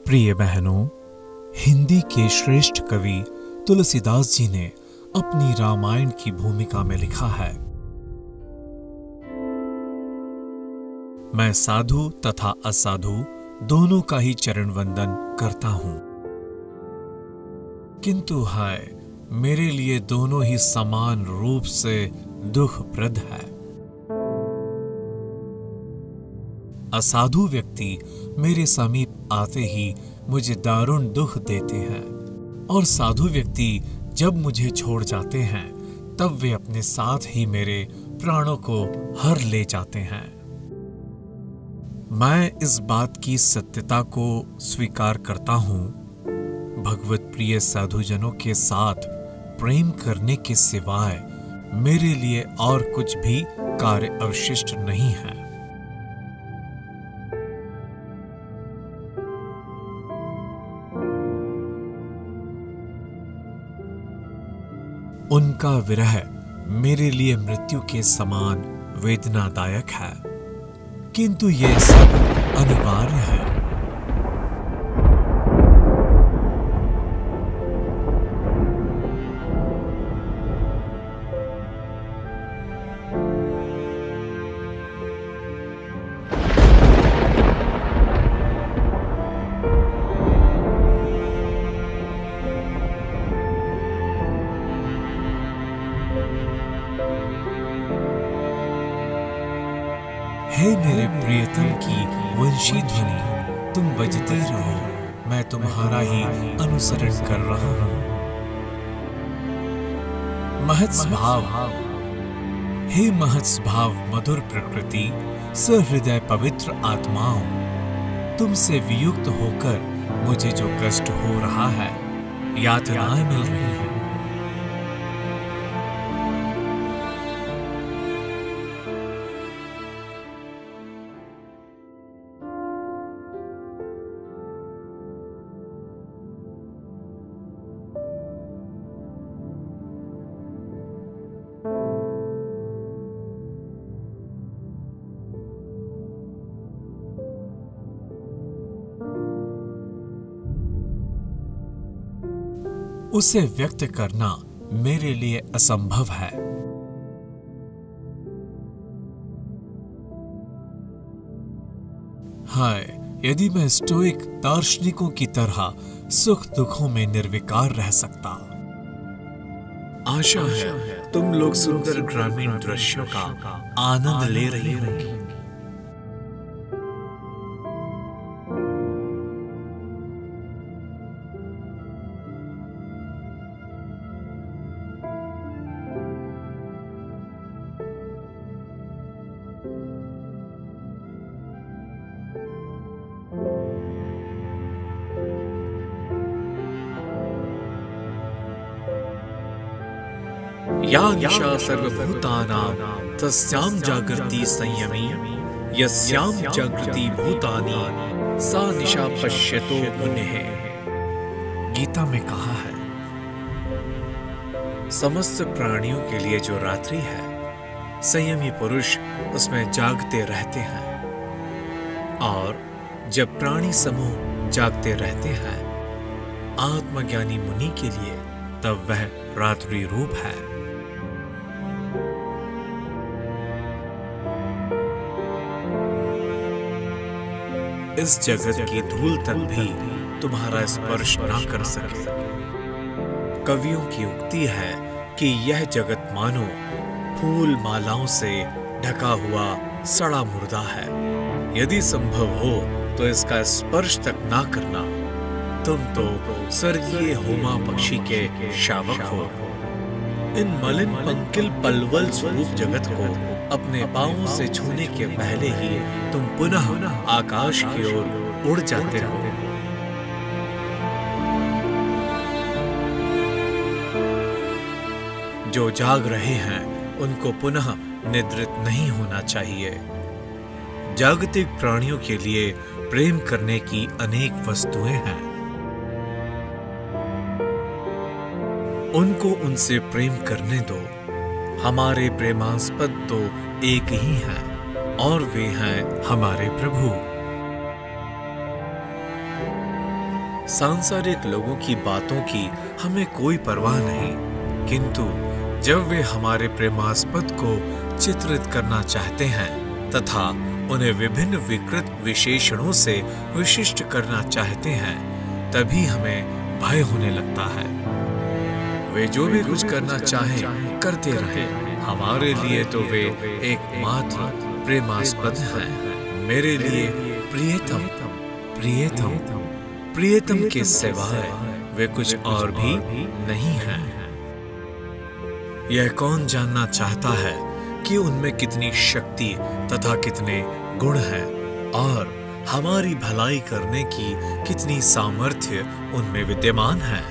प्रिय बहनों, हिंदी के श्रेष्ठ कवि तुलसीदास जी ने अपनी रामायण की भूमिका में लिखा है, मैं साधु तथा असाधु दोनों का ही चरण वंदन करता हूं, किंतु हाय मेरे लिए दोनों ही समान रूप से दुखप्रद है। असाधु व्यक्ति मेरे समीप आते ही मुझे दारुण दुख देते हैं और साधु व्यक्ति जब मुझे छोड़ जाते हैं तब वे अपने साथ ही मेरे प्राणों को हर ले जाते हैं। मैं इस बात की सत्यता को स्वीकार करता हूं, भगवत प्रिय साधुजनों के साथ प्रेम करने के सिवाय मेरे लिए और कुछ भी कार्य अवशिष्ट नहीं है। उनका विरह मेरे लिए मृत्यु के समान वेदनादायक है, किंतु ये सब अनिवार्य है। हे मेरे प्रियतम की वंशी ध्वनि, तुम बजती रहो, मैं तुम्हारा ही अनुसरण कर रहा हूं। महत्स्भाव, हे महत्स्भाव मधुर प्रकृति, सहृदय पवित्र आत्माओं, तुमसे वियुक्त होकर मुझे जो कष्ट हो रहा है, यातनाएं मिल रही हैं, उसे व्यक्त करना मेरे लिए असंभव है। हाय यदि मैं स्टोइक दार्शनिकों की तरह सुख दुखों में निर्विकार रह सकता। आशा है तुम लोग सुंदर ग्रामीण दृश्यों का आनंद ले रही होंगी। या निशा सर्वभूतानां तस्यां जागृति संयमी, यस्यां जागृति भूतानि सा निशा पश्यतो मुनिः। गीता में कहा है, समस्त प्राणियों के लिए जो रात्रि है, संयमी पुरुष उसमें जागते रहते हैं, और जब प्राणी समूह जागते रहते हैं, आत्मज्ञानी मुनि के लिए तब वह रात्रि रूप है। इस जगत की धूल तक भी तुम्हारा स्पर्श ना कर सके। कवियों की उक्ति है कि यह जगत मानो फूल मालाओं से ढका हुआ सड़ा मुर्दा है। यदि संभव हो तो इसका स्पर्श तक ना करना। तुम तो स्वर्गीय होमा पक्षी के शावक हो। इन मलिन पंकिल पलवल स्वरूप जगत को अपने पांवों से छूने के पहले ही तुम पुनः आकाश की ओर उड़ जाते हो। जो जाग रहे हैं उनको पुनः निद्रित नहीं होना चाहिए। जागतिक प्राणियों के लिए प्रेम करने की अनेक वस्तुएं हैं, उनको उनसे प्रेम करने दो। हमारे प्रेमास्पद तो एक ही हैं और वे हैं हमारे प्रभु। सांसारिक लोगों की बातों की हमें कोई परवाह नहीं, किंतु जब वे हमारे प्रेमास्पद को चित्रित करना चाहते हैं तथा उन्हें विभिन्न विकृत विशेषणों से विशिष्ट करना चाहते हैं, तभी हमें भय होने लगता है। वे जो भी कुछ करना चाहें करते रहें, हमारे लिए तो वे एकमात्र प्रेमास्पद हैं। मेरे लिए प्रियतम प्रियतम प्रियतम के सिवाय वे कुछ और भी नहीं हैं। यह कौन जानना चाहता है कि उनमें कितनी शक्ति तथा कितने गुण हैं और हमारी भलाई करने की कितनी सामर्थ्य उनमें विद्यमान है।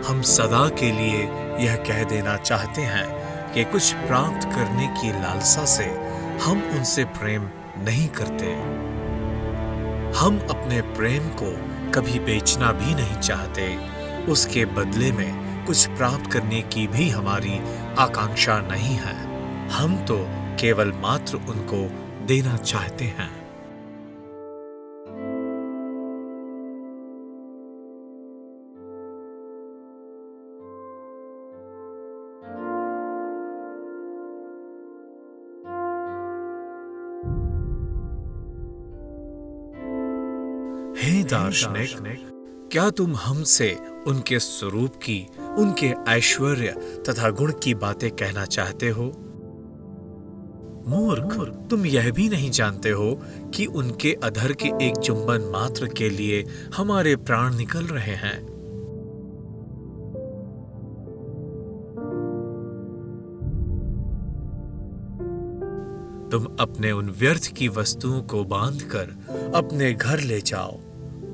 हम सदा के लिए यह कह देना चाहते हैं कि कुछ प्राप्त करने की लालसा से हम उनसे प्रेम नहीं करते। हम अपने प्रेम को कभी बेचना भी नहीं चाहते। उसके बदले में कुछ प्राप्त करने की भी हमारी आकांक्षा नहीं है। हम तो केवल मात्र उनको देना चाहते हैं। हे दार्शनिक, क्या तुम हमसे उनके स्वरूप की, उनके ऐश्वर्य तथा गुण की बातें कहना चाहते हो? मूर्ख, तुम यह भी नहीं जानते हो कि उनके अधर के एक चुंबन मात्र के लिए हमारे प्राण निकल रहे हैं। तुम अपने उन व्यर्थ की वस्तुओं को बांधकर अपने घर ले जाओ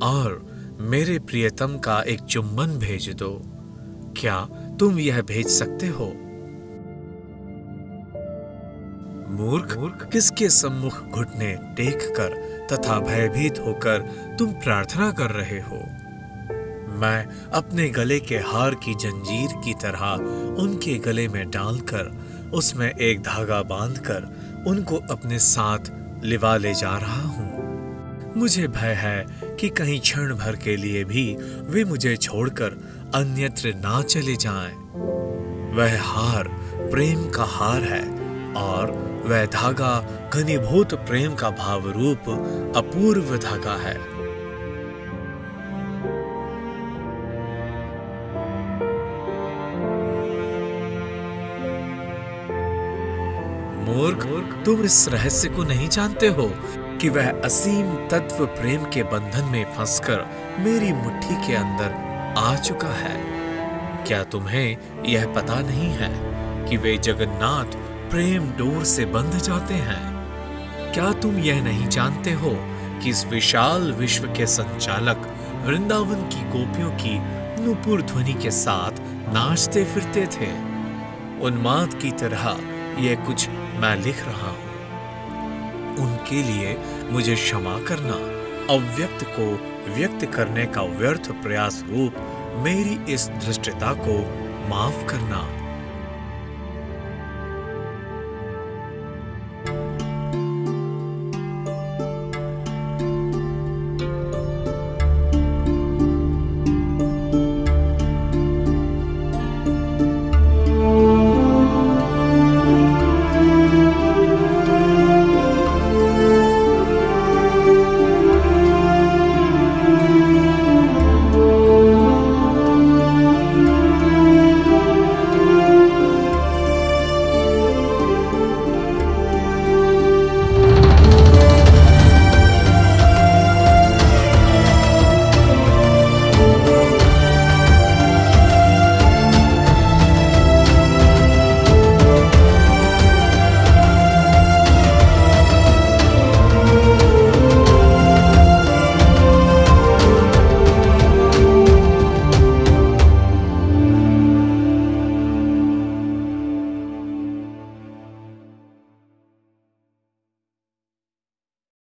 और मेरे प्रियतम का एक चुंबन भेज दो। क्या तुम यह भेज सकते हो? मूर्ख, किसके सम्मुख घुटने टेक कर तथा भयभीत होकर तुम प्रार्थना कर रहे हो? मैं अपने गले के हार की जंजीर की तरह उनके गले में डालकर उसमें एक धागा बांधकर उनको अपने साथ लिवा ले जा रहा हूं। मुझे भय है कि कहीं क्षण भर के लिए भी वे मुझे छोड़कर अन्यत्र ना चले जाएं। वह हार प्रेम का हार है और वह धागा घनीभूत प्रेम का भावरूप अपूर्व धागा है। मूर्ख, तुम इस रहस्य को नहीं जानते हो कि वह असीम तत्व प्रेम के बंधन में फंसकर मेरी मुट्ठी के अंदर आ चुका है। क्या तुम्हें यह पता नहीं है कि वे जगन्नाथ प्रेम डोर से बंध जाते हैं? क्या तुम यह नहीं जानते हो कि इस विशाल विश्व के संचालक वृंदावन की गोपियों की नुपुर ध्वनि के साथ नाचते फिरते थे? उन्माद की तरह यह कुछ मैं लिख रहा हूं। उनके लिए मुझे क्षमा करना, अव्यक्त को व्यक्त करने का व्यर्थ प्रयास रूप मेरी इस धृष्टता को माफ करना।